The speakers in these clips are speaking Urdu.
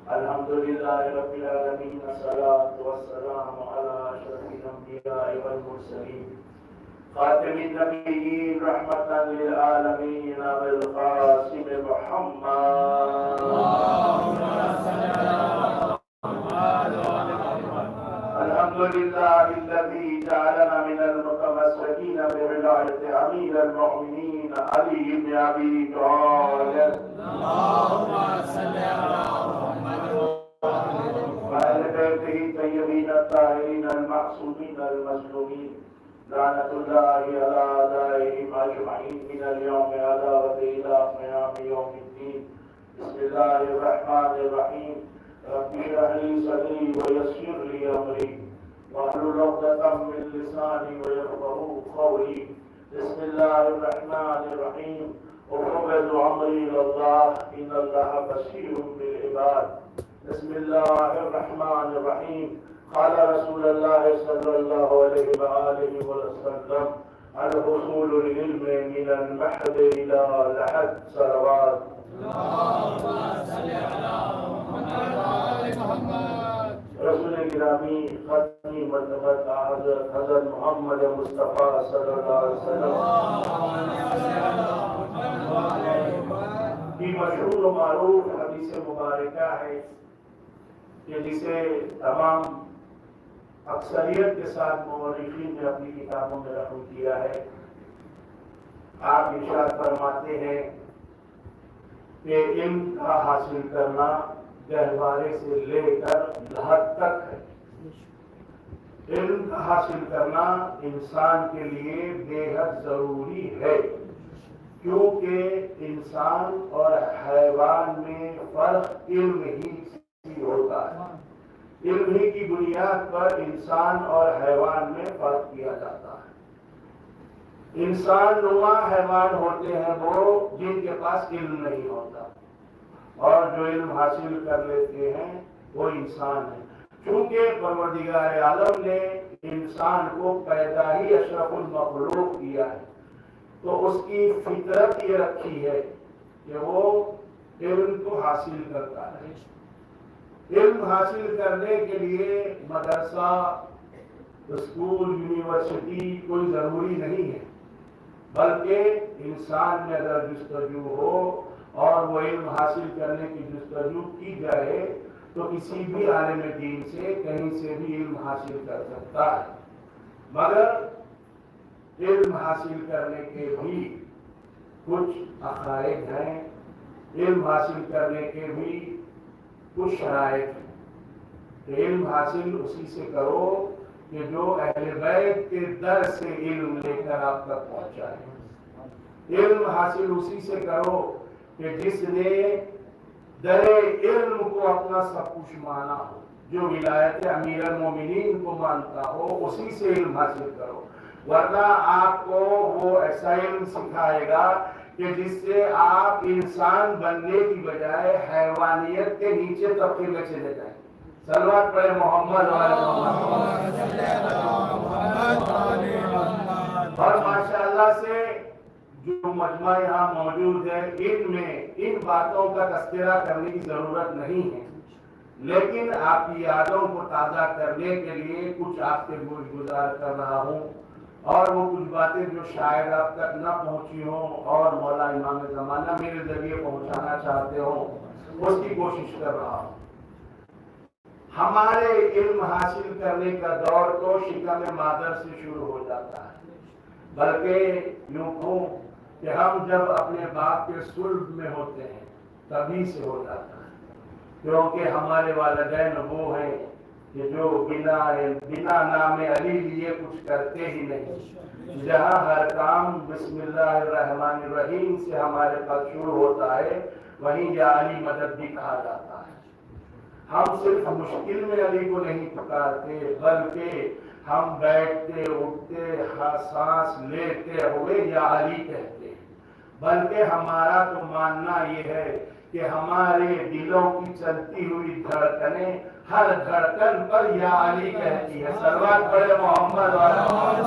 الحمد لله رب العالمين، الصلاة والسلام على أشرف الأنبياء والمرسلين خاتم النبيين رحمة للعالمين أبي القاسم محمد. الحمد لله الذي جعلنا من المتمسكين بولاية أمير المؤمنين علي بن أبي طالب. اللهم صل على محمد وآل بيته الطيبين الطاهرين المعصومين المظلومين، لعنة الله على أعدائهم أجمعين من اليوم عداوة إلى قيام يوم الدين. بسم الله الرحمن الرحيم. رب اشرح لي صدري ويسر لي أمري واحلل عقدة من لساني ويفقهوا قولي. بسم الله الرحمن الرحيم. وفوض أمري إلى الله إن الله بصير بالعباد. بسم الله الرحمن الرحيم. قال رسول الله صلى الله عليه وآله وسلم: الحصول العلم من المحد إلى لحد. صلوات. اللهم صل على محمد وآل محمد. رسول گرامی ختمی مرتبت حضرت محمد مصطفیٰ صلی اللہ علیہ وسلم کی مشہور و معروف حدیث مبارکہ ہے کہ جسے تمام اکثریت کے ساتھ مورخین نے اپنی کتابوں میں رقم کیا ہے. آپ ارشاد فرماتے ہیں کہ علم کا حاصل کرنا گہوارے سے لے کر لحد تک ہے. علم کا حاصل کرنا انسان کے لیے بے حد ضروری ہے، کیونکہ انسان اور حیوان میں فرق علم ہی سے ہوتا ہے. علم ہی کی بنیاد پر انسان اور حیوان میں فرق کیا جاتا ہے. انسان نما حیوان ہوتے ہیں وہ جن کے پاس علم نہیں ہوتا، اور جو علم حاصل کر لیتے ہیں وہ انسان ہیں. چونکہ پروردگار عالم نے انسان کو پیدا ہی اشرف المخلوق کیا ہے، تو اس کی فطرت یہ رکھی ہے کہ وہ علم کو حاصل کرتا ہے. علم حاصل کرنے کے لیے مدرسہ، اسکول، یونیورسٹی کوئی ضروری نہیں ہے، بلکہ انسان میں اگر جستجو ہو اور وہ علم حاصل کرنے کی جستجو کی جائے تو کسی بھی عالم دین سے کہیں سے بھی علم حاصل کر سکتا ہے. مگر علم حاصل کرنے کے بھی کچھ عقائد ہیں، علم حاصل کرنے کے بھی کچھ شرائط ہیں. علم حاصل اسی سے کرو کہ جو اہل بیت کے در سے علم لے کر آپ تک پہنچائے. علم حاصل اسی سے کرو کہ جس نے در علم کو اپنا سب کچھ مانا ہو، جو ولایت امیر المومنین کو مانتا ہو، اسی سے علم حاصل کرو. ورنہ آپ کو وہ ایسا علم سکھائے گا کہ جس سے آپ انسان بننے کی بجائے حیوانیت کے نیچے طبقے میں چلے جائیں. صلوات پڑھے محمد وعلی محمد. اور ماشاءاللہ سے جو مجمع یہاں موجود ہے، ان میں ان باتوں کا تذکرہ کرنے کی ضرورت نہیں ہے، لیکن آپ کی یادوں کو تازہ کرنے کے لیے کچھ آپ سے گزار کر رہا ہوں، اور وہ کچھ باتیں جو شاید آپ تک نہ پہنچی ہوں اور مولا امام زمانہ میرے ذریعے پہنچانا چاہتے ہوں، اس کی کوشش کر رہا ہوں. ہمارے علم حاصل کرنے کا دور تو شکم مادر سے شروع ہو جاتا ہے، بلکہ یوں کہوں کہ ہم جب اپنے باپ کے صلب میں ہوتے ہیں تبھی سے ہو جاتا ہے، کیونکہ ہمارے والدین وہ ہیں کہ جو بنا نام علی لیے کچھ کرتے ہی نہیں. جہاں ہر کام بسم اللہ الرحمن الرحیم سے ہمارے پاس شروع ہوتا ہے، وہیں یا علی مدد بھی کہا جاتا ہے. ہم صرف مشکل میں علی کو نہیں پکارتے، بلکہ ہم بیٹھتے اٹھتے سانس لیتے ہوئے یا علی کہتے ہیں. بلکہ ہمارا تو ماننا یہ ہے کہ ہمارے دلوں کی چلتی ہوئی دھڑکنیں ہر دھڑکن پر یا علی کہتی ہے. صلوات پڑھے محمد وعلی محمد.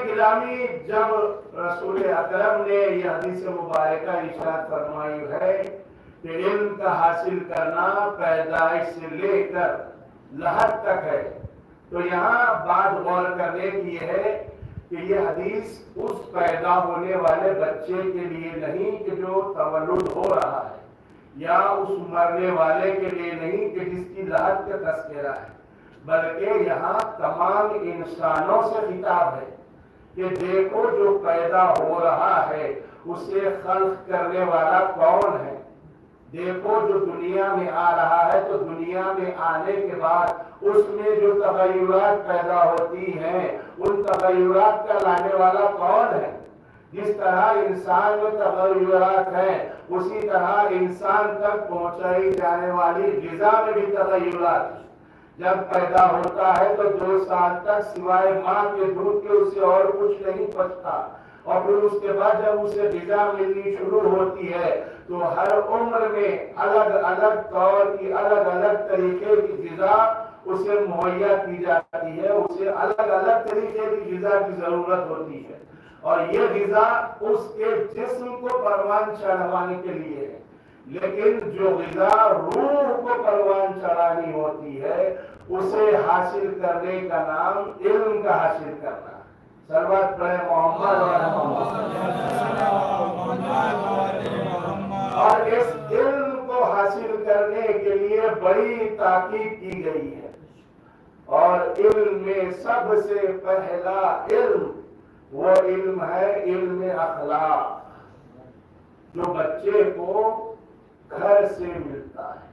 گرامی جب رسول اکرم نے یہ حدیث مبارکہ ارشاد فرمائی ہے کہ علم کا حاصل کرنا پیدائش سے لے کر لحد تک ہے. تو یہاں بات غور کرنے کی یہ ہے کہ یہ حدیث اس پیدا ہونے والے بچے کے لیے نہیں کہ جو تولد ہو رہا ہے، یا اس مرنے والے کے لیے نہیں کہ جس کی لحد کا تذکرہ ہے، بلکہ یہاں تمام انسانوں سے خطاب ہے کہ دیکھو جو پیدا ہو رہا ہے اسے خلق کرنے والا کون ہے. دیکھو جو دنیا میں آ رہا ہے تو دنیا میں آنے کے بعد اس میں جو تغیرات پیدا ہوتی ہیں ان تغیرات کا لانے والا کون ہے. جس طرح انسان میں تغیرات ہیں اسی طرح انسان تک پہنچائی جانے والی غذا میں بھی تغیرات. جب پیدا ہوتا ہے تو 2 سال تک سوائے ماں کے دودھ کے اسے اور کچھ نہیں پچتا، اور پھر اس کے بعد جب اسے غذا ملنی شروع ہوتی ہے تو ہر عمر میں الگ الگ طور کی الگ الگ طریقے کی غذا اسے مہیا کی جاتی ہے، اسے الگ الگ طریقے کی غذا کی ضرورت ہوتی ہے، اور یہ غذا اس کے جسم کو پروان چڑھوانے کے لیے ہے. لیکن جو غذا روح کو پروان چڑھانی ہوتی ہے اسے حاصل کرنے کا نام علم کا حاصل کرنا. سروت پڑھے محمد اور اس علم کو حاصل کرنے کے لیے بڑی تاکید کی گئی ہے، اور علم میں سب سے پہلا علم وہ علم ہے علم اخلاق، جو بچے کو گھر سے ملتا ہے،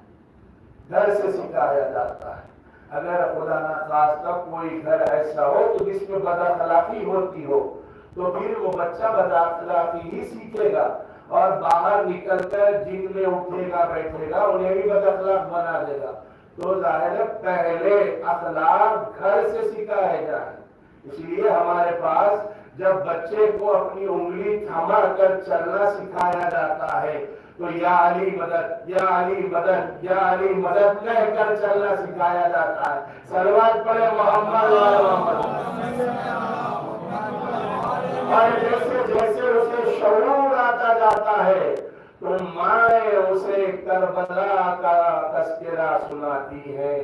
گھر سے سکھایا جاتا ہے. اگر خدا نخواستہ کوئی گھر ایسا ہو تو جس میں بد اخلاقی ہوتی ہو تو پھر وہ بچہ بد اخلاقی ہی سیکھے گا، اور باہر نکل کر جن میں اٹھے گا بیٹھے گا انہیں بھی بد اخلاق بنا دے گا. تو ظاہر ہے پہلے اخلاق گھر سے سکھائے جائیں. اس لیے ہمارے پاس جب بچے کو اپنی انگلی تھما کر چلنا سکھایا جاتا ہے تو یا علی مدد یا علی مدد یا علی مدد کہہ کر چلنا سکھایا جاتا ہے. صلوات پڑھے محمد اور جیسے جیسے اسے شعور آتا جاتا ہے تو مائیں اسے کربلا کا تذکرہ سناتی ہے،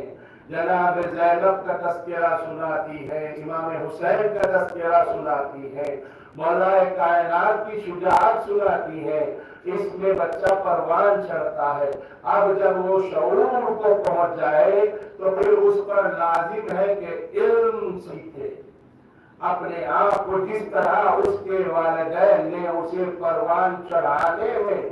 جناب زینب کا تذکرہ سناتی ہے، امام حسین کا تذکرہ سناتی ہے، مولا کائنات کی شجاعت سناتی ہے. اس میں بچہ پروان چڑھتا ہے. اب جب وہ شعور کو پہنچ جائے تو پھر اس پر لازم ہے کہ علم سیکھے. اپنے آپ کو جس طرح اس کے والدین نے اسے پروان چڑھانے میں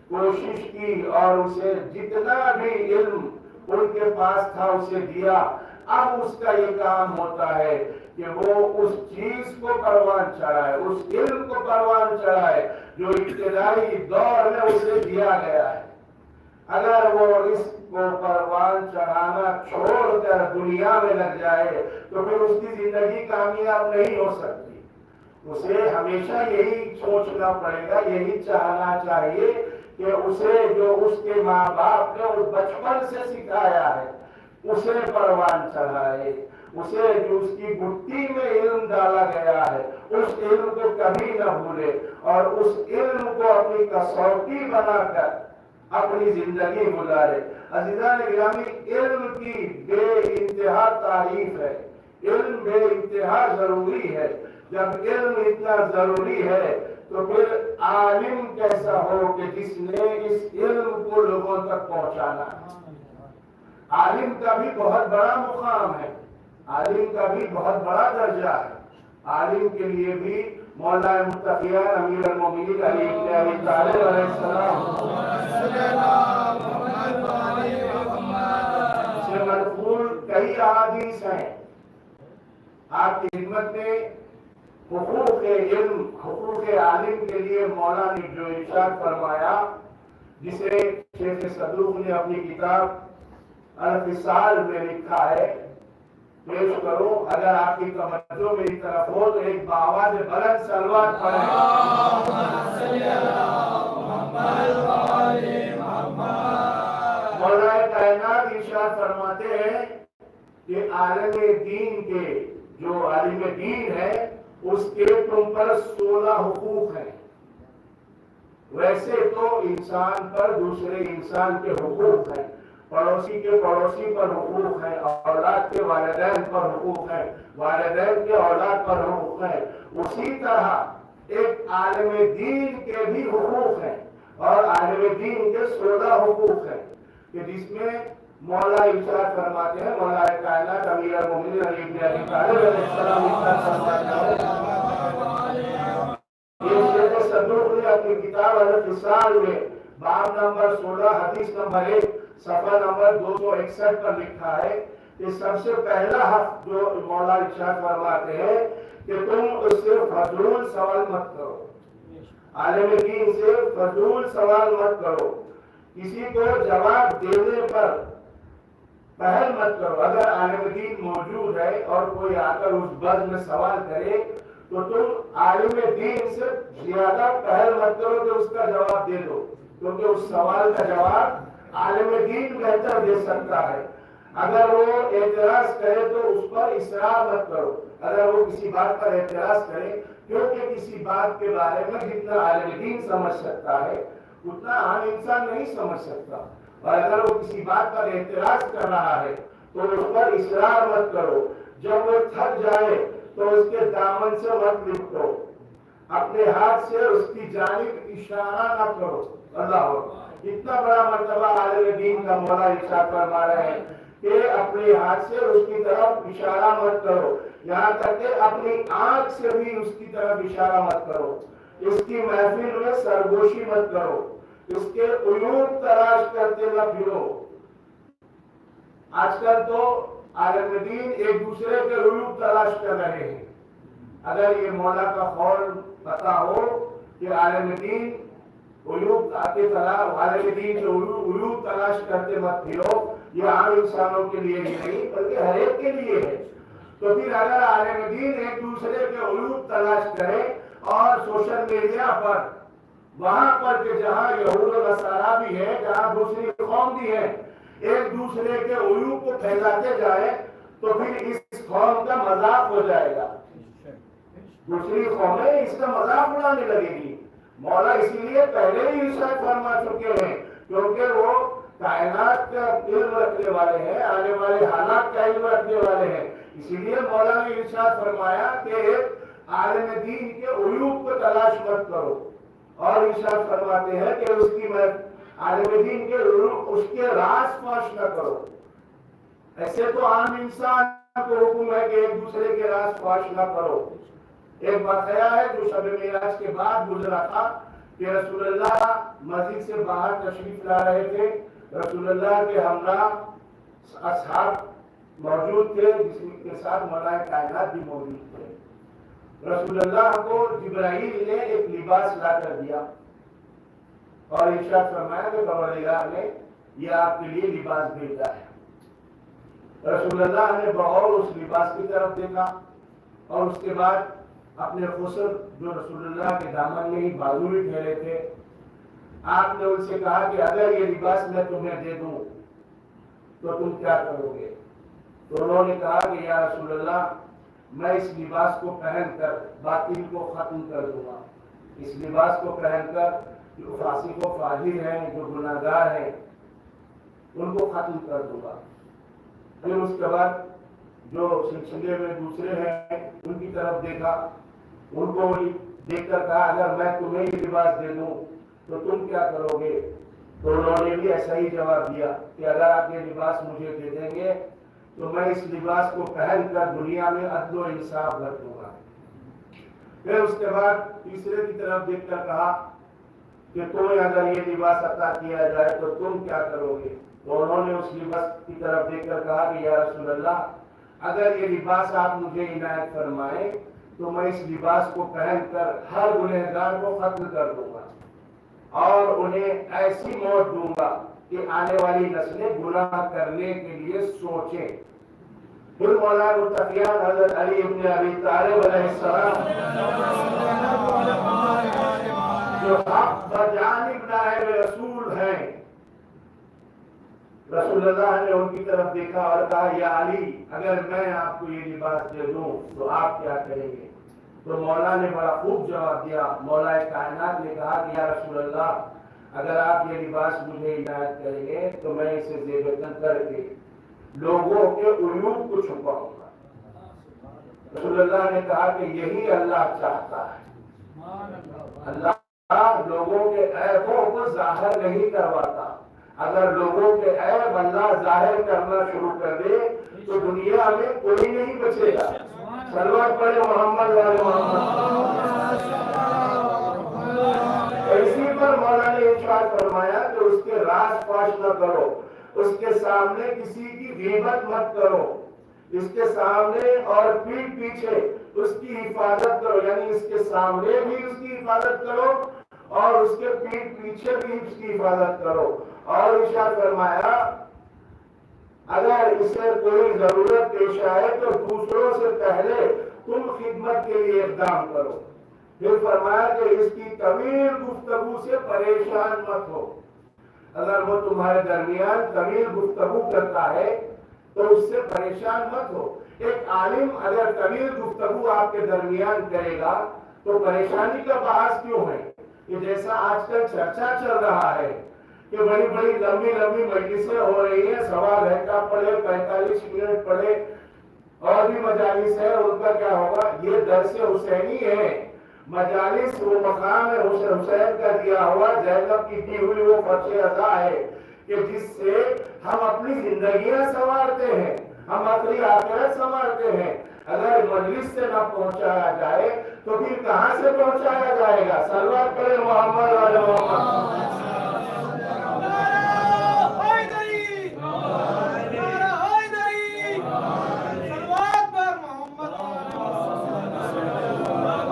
کوشش کی اور اسے جتنا بھی علم ان کے پاس تھا اسے دیا، اب اس کا یہ کام ہوتا ہے کہ وہ اس چیز کو پروان چڑھائے، اس علم کو پروان چڑھائے جو ابتدائی دور میں اسے دیا گیا ہے. اگر وہ اس کو پروان چڑھانا چھوڑ کر دنیا میں لگ جائے تو پھر اس کی زندگی کامیاب نہیں ہو سکتی. اسے ہمیشہ یہی سوچنا پڑے گا، یہی چاہنا چاہیے کہ اسے جو اس کے ماں باپ نے اس بچپن سے سکھایا ہے اسے پروان چڑھائے. اسے جو اس کی گٹی میں علم ڈالا گیا ہے اس علم کو کبھی نہ بھولے، اور اس علم کو اپنی کسوٹی بنا کر اپنی زندگی گزارے. عزیزان گرامی، علم کی بے انتہا تعریف ہے، علم بے انتہا ضروری ہے. جب علم اتنا ضروری ہے تو پھر عالم کیسا ہو کہ جس نے اس علم کو لوگوں تک پہنچانا ہے. عالم کا بھی بہت بڑا مقام ہے، عالم کا بھی بہت بڑا درجہ ہے. عالم کے لیے بھی مولا متقیان امیر المومنین علی ابن ابی طالب علیہ السلام سے منقول کئی احادیث ہیں. آپ کی خدمت میں حقوق علم، حقوق عالم کے لیے مولا نے جو ارشاد فرمایا، جسے شیخ صدوق نے اپنی کتاب الفصال میں لکھا ہے، پیش کرو. اگر آپ کی توجہ میری طرف ہو تو ایک بآواز بلند صلوات پڑھیں. مولا کائنات ارشاد فرماتے ہیں کہ عالم دین کے جو عالم دین ہے اس کے تم پر 16 حقوق ہیں۔ ویسے تو انسان پر دوسرے انسان کے حقوق ہیں، پڑوسی کے پڑوسی پر حقوق ہیں، اولاد کے والدین پر حقوق ہیں، والدین کے اولاد پر حقوق ہیں، اسی طرح ایک عالم دین کے بھی حقوق ہیں، اور عالم دین کے 16 حقوق ہیں، کہ جس میں مولا ارشاد فرماتے ہیں، مولا کائنات امیر المومنین علی بن ابی طالب علیہ السلام ارشاد فرماتے ہیں، یہ شیخ صدوق نے اپنی کتاب الخصال میں باب نمبر 16 حدیث نمبر 1 صفحہ نمبر 261 پر لکھا ہے کہ سب سے پہلا حق جو مولا ارشاد فرماتے ہیں کہ تم اس سے فضول سوال مت کرو، عالم دین سے فضول سوال مت کرو، کسی کو جواب دینے پر پہل مت کرو۔ اگر عالم دین موجود ہے اور کوئی آ کر اس بز میں سوال کرے تو تم عالم دین سے زیادہ پہل مت کرو کہ اس کا جواب دے دو، کیونکہ اس سوال کا جواب عالم دین بہتر دے سکتا ہے۔ اگر وہ اعتراض کرے تو اس پر اصرار مت کرو، اگر وہ کسی بات پر اعتراض کرے، کیونکہ کسی بات کے بارے میں جتنا عالم دین سمجھ سکتا ہے اتنا عام انسان نہیں سمجھ سکتا، اور اگر وہ کسی بات پر اعتراض کر رہا ہے تو اس پر اصرار مت کرو، جب وہ تھک جائے تو اس کے دامن سے مت لپٹو، اپنے ہاتھ سے اس کی جانب اشارہ نہ کرو۔ اللہ، اتنا بڑا مرتبہ عالم دین کا مولا ارشاد فرما رہے ہیں کہ اپنے ہاتھ سے اس کی طرف اشارہ مت کرو، یہاں تک کہ اپنی آنکھ سے بھی اس کی طرف اشارہ مت کرو، اس کی محفل میں سرگوشی مت کرو، اس کے عیوب تلاش کرتے نہ پھرو۔ آج کل تو عالم دین ایک دوسرے کے عیوب تلاش کر رہے ہیں۔ اگر یہ مولا کا قول پتا ہو کہ عالم دین عیوب عالم دین کے عیوب تلاش کرتے مت پھرو، یہ عام انسانوں کے لیے ہی نہیں بلکہ ہر ایک کے لیے ہے، تو پھر اگر عالم دین ایک دوسرے کے عیوب تلاش کرے اور سوشل میڈیا پر وہاں پر کہ جہاں یہود و نصارہ بھی ہے، جہاں دوسری قوم بھی ہے، ایک دوسرے کے عیوب کو پھیلاتے جائے تو پھر اس قوم کا مذاق ہو جائے گا، دوسری قومیں اس کا مذاق اڑانے لگے گی۔ مولا اسی لیے پہلے ہی ارشاد فرما چکے ہیں، کیونکہ وہ کائنات کا علم رکھنے والے ہیں، آنے والے حالات کا علم رکھنے والے ہیں، اسی لیے مولا نے ارشاد فرمایا کہ عالم دین کے عیوب کو تلاش مت کرو، اور ارشاد فرماتے ہیں کہ اس کی عالم دین کے عیوب، اس کے راز فاش نہ کرو۔ ایسے تو عام انسان کو حکم ہے کہ ایک دوسرے کے راز فاش نہ کرو۔ ایک واقعہ ہے جو شب معراج کے بعد گزرا تھا کہ رسول اللہ مسجد سے باہر تشریف لا رہے تھے، رسول اللہ کے ہمراہ اصحاب موجود تھے، جس کے ساتھ مولا کائنات بھی موجود تھے۔ رسول اللہ کو جبرائیل نے ایک لباس لا کر دیا اور ارشاد فرمایا کہ پروردگار نے یہ آپ کے لیے لباس بھیجا ہے۔ رسول اللہ نے بغور اس لباس کی طرف دیکھا اور اس کے بعد اپنے خسر جو رسول اللہ کے دامن میں ہی بازو میں پھیلے تھے، آپ نے ان سے کہا کہ اگر یہ لباس میں تمہیں دے دوں تو تم کیا کرو گے؟ تو انہوں نے کہا کہ یا رسول اللہ، میں اس لباس کو پہن کر باطل کو ختم کر دوں گا، اس لباس کو پہن کر جو فاسق و فاجر ہیں، جو گناہگار ہیں، ان کو ختم کر دوں گا۔ پھر اس کے بعد جو سلسلے میں دوسرے ہیں ان کی طرف دیکھا، ان کو دیکھ کر کہا اگر میں تمہیں یہ لباس دے دوں تو تم کیا کرو گے؟ تو انہوں نے بھی ایسا ہی جواب دیا کہ اگر آپ یہ لباس مجھے دے دیں گے تو میں اس لباس کو پہن کر دنیا میں عدل و انصاف رکھ دوں گا۔ پھر اس کے بعد تیسرے کی طرف دیکھ کر کہا کہ تمہیں اگر یہ لباس عطا کیا جائے تو تم کیا کرو گے؟ تو انہوں نے اس لباس کی طرف دیکھ کر کہا کہ یا رسول اللہ، اگر یہ لباس آپ مجھے عنایت فرمائیں تو میں اس لباس کو پہن کر ہر گنہگار کو قتل کر دوں گا اور انہیں ایسی موت دوں گا کہ آنے والی نسلیں گناہ کرنے کے لیے سوچیں۔ پھر مولا متقیان حضرت علی ابن ابی طالب علیہ السلام جو حق بجانب نائب رسول ہیں، رسول اللہ نے ان کی طرف دیکھا اور کہا یا علی، اگر میں آپ کو یہ لباس دے دوں تو آپ کیا کریں گے؟ تو مولا نے بڑا خوب جواب دیا. مولا کائنات نے کہا کہ یا رسول اللہ اگر آپ یہ لباس مجھے عنایت کریں گے تو میں اسے زیب تن کر کے لوگوں کے عیوب کو چھپاؤں گا. رسول اللہ نے کہا کہ یہی اللہ چاہتا ہے. اللہ لوگوں کے عیبوں کو ظاہر نہیں کرواتا. اگر لوگوں کے عیب اللہ ظاہر کرنا شروع کر دے تو دنیا میں کوئی نہیں بچے گا. صلوات پڑھے محمد والے محمد. اسی پر مولا نے ارشاد فرمایا کہ اس کے راز فاش نہ کرو, اس کے سامنے کسی کی غیبت مت کرو, اس کے سامنے اور پیٹھ پیچھے اس کی حفاظت کرو. یعنی اس کے سامنے بھی اس کی حفاظت کرو اور اس کے پیٹھ پیچھے بھی اس کی حفاظت کرو. اور ارشاد فرمایا اگر اسے کوئی ضرورت پیش آئے تو دوسروں سے پہلے تم خدمت کے لیے اقدام کرو. پھر فرمایا کہ اس کی طویل گفتگو سے پریشان مت ہو. اگر وہ تمہارے درمیان طویل گفتگو کرتا ہے تو اس سے پریشان مت ہو. ایک عالم اگر طویل گفتگو آپ کے درمیان کرے گا تو پریشانی کا باعث کیوں ہے؟ کہ جیسا آج کل چرچا چل رہا ہے کہ بڑی بڑی لمبی لمبی مجلسیں ہو رہی ہیں, 1.25 گھنٹہ پڑھے, 45 منٹ پڑھے, اور بھی مجالس ہے, ان کا کیا ہوگا؟ یہ درس حسینی ہے. مجالس وہ مقام ہے حسین کا دیا ہوا, زینب کی دی ہوئی وہ فرش عطا ہے کہ جس سے ہم اپنی زندگیاں سنوارتے ہیں, ہم اپنی آخرت سنوارتے ہیں. اگر مجلس سے نہ پہنچایا جائے تو پھر کہاں سے پہنچایا جائے گا؟ صلوات پڑھے محمد والے محمد.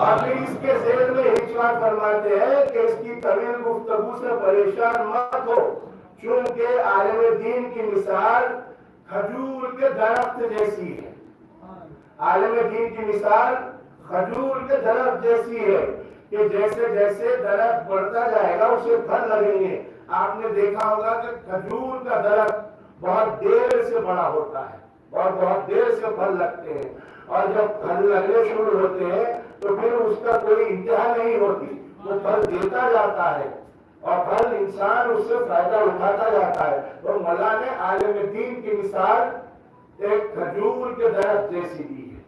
اور پھر اس کے ذیل میں ارشاد فرماتے ہیں کہ اس کی طویل گفتگو سے پریشان مت ہو, چونکہ عالم دین کی مثال کھجور کے درخت جیسی ہے. عالم دین کی مثال کھجور کے درخت جیسی ہے کہ جیسے جیسے درخت بڑھتا جائے گا اسے پھل لگیں گے. آپ نے دیکھا ہوگا کہ کھجور کا درخت بہت دیر سے بڑا ہوتا ہے اور بہت دیر سے پھل لگتے ہیں, اور جب پھل لگنے شروع ہوتے ہیں تو پھر اس کا کوئی انتہا نہیں ہوتی, وہ پھل دیتا جاتا ہے اور پھل انسان اس سے فائدہ اٹھاتا جاتا ہے. تو مولا نے عالم دین کی مثال ایک کھجور کے درخت جیسی دی ہے.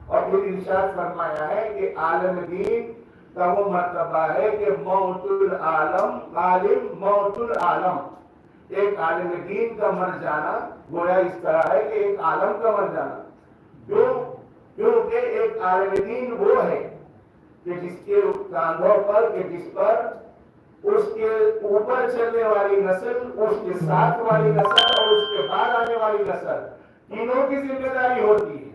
اور پھر ارشاد فرمایا ہے کہ عالم دین کا وہ مرتبہ ہے کہ موت العالم عالم موت العالم. ایک عالم دین کا مر جانا گویا اس طرح ہے کہ ایک عالم کا مر جانا. کیونکہ ایک عالم دین وہ ہے کہ جس کے کاندھوں پر کہ جس پر اس کے اوپر چلنے والی نسل, اس کے ساتھ والی نسل اور اس کے بعد آنے والی نسل تینوں کی ذمہ داری ہوتی ہے.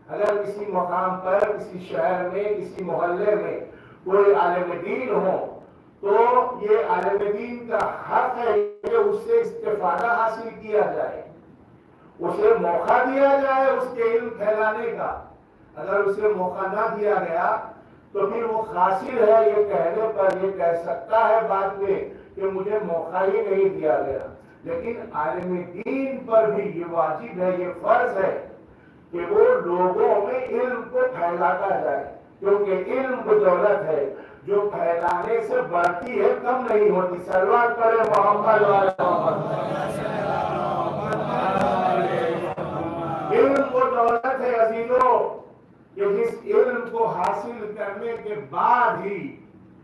اگر کسی مقام پر, کسی شہر میں, کسی محلے میں کوئی عالم دین ہو تو یہ عالم دین کا حق ہے کہ اس سے استفادہ حاصل کیا جائے, اسے موقع دیا جائے اس کے علم پھیلانے کا. اگر اسے موقع نہ دیا گیا تو پھر وہ خاسر ہے یہ کہنے پر یہ کہہ سکتا ہے بعد میں کہ مجھے موقع ہی نہیں دیا گیا. لیکن عالم دین پر بھی یہ واجب ہے, یہ فرض ہے کہ وہ لوگوں میں علم کو پھیلاتا جائے, کیونکہ علم وہ دولت ہے جو پھیلانے سے بڑھتی ہے, کم نہیں ہوتی. صلوات پڑھے محمد والے محمد. علم وہ دولت ہے عزیزوں کہ جس علم کو حاصل کرنے کے بعد ہی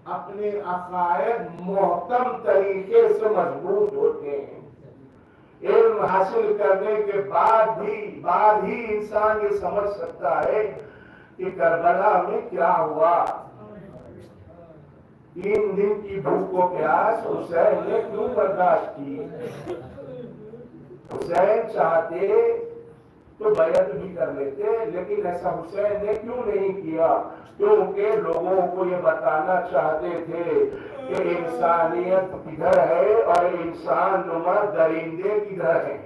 اپنے عقائد محکم طریقے سے مضبوط ہوتے ہیں. علم حاصل کرنے کے بعد ہی انسان یہ سمجھ سکتا ہے کہ کربلا میں کیا ہوا. 3 دن کی بھوک و پیاس حسین نے کیوں برداشت کی؟ حسین چاہتے تو بیعت بھی کر لیتے, لیکن ایسا حسین نے کیوں نہیں کیا؟ کیونکہ لوگوں کو یہ بتانا چاہتے تھے کہ انسانیت کدھر ہے اور انسان نما درندے کدھر ہے,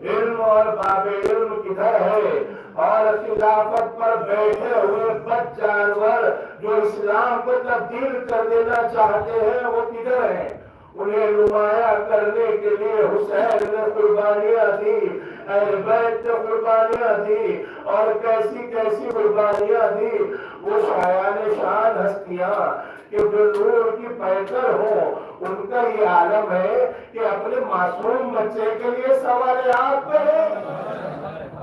علم اور باب علم کدھر ہے, اور خلافت پر بیٹھے ہوئے بد جانور جو اسلام کو تبدیل کر دینا چاہتے ہیں وہ کدھر ہیں. انہیں نمایاں کرنے کے لیے حسین نے قربانیاں دی, اہل بیت نے قربانیاں دی اور کیسی کیسی قربانیاں دی. وہ شایان شان ہستیاں کہ جو نور کی پیکر ہوں ان کا یہ عالم ہے کہ اپنے معصوم بچے کے لیے سوال آپ کرے.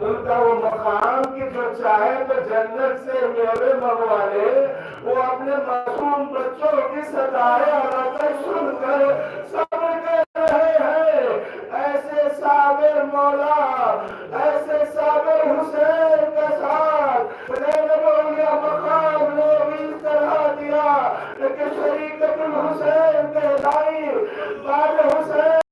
ان کا وہ مقام کہ جو چاہے تو جنت سے میوے منگوا لے. وہ اپنے معصوم بچوں کی صدائیں اور آواز سن کر صبر کر رہے ہیں. ایسے صابر مولا، ایسے صابر حسین کے ساتھ یہ مقام لوگ اس طرح دیا کہ شریکت الحسین کے دائی بعد